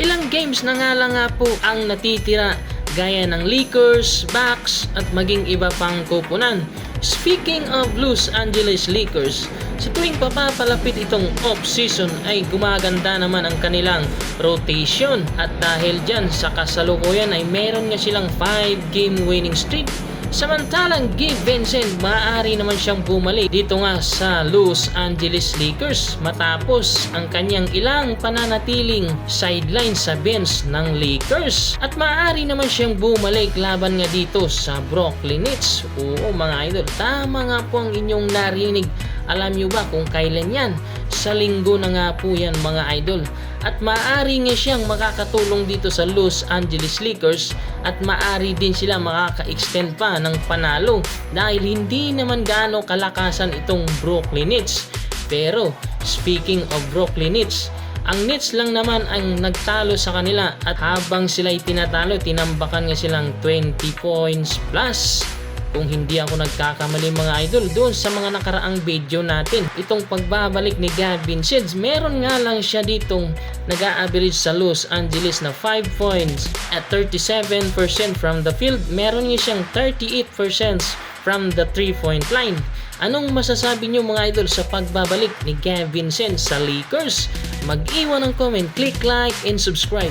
Ilang games na nga po ang natitira gaya ng Lakers, Bucks at maging iba pang koponan. Speaking of Los Angeles Lakers, sa tuwing papapalapit itong off-season ay gumaganda naman ang kanilang rotation at dahil dyan sa kasalukuyan ay meron nga silang 5-game winning streak. Samantalang Gabe Vincent maaari naman siyang bumalik dito nga sa Los Angeles Lakers matapos ang kanyang ilang pananatiling sideline sa bench ng Lakers at maaari naman siyang bumalik laban nga dito sa Brooklyn Nets. Oo mga idol, tama nga po ang inyong narinig. Alam nyo ba kung kailan yan? Sa linggo na nga po yan mga idol. At maaari nga siyang makakatulong dito sa Los Angeles Lakers at maaari din sila makaka-extend pa ng panalo dahil hindi naman gaano kalakasan itong Brooklyn Nets. Pero speaking of Brooklyn Nets, ang Nets lang naman ang nagtalo sa kanila at habang sila'y tinatalo, tinambakan nga silang 20 points plus. Kung hindi ako nagkakamali mga idol, doon sa mga nakaraang video natin, itong pagbabalik ni Gabe Vincent, meron nga lang siya ditong nag-a-average sa Los Angeles na 5 points at 37% from the field. Meron niya siyang 38% from the 3-point line. Anong masasabi niyo mga idol sa pagbabalik ni Gabe Vincent sa Lakers? Mag-iwan ng comment, click like and subscribe.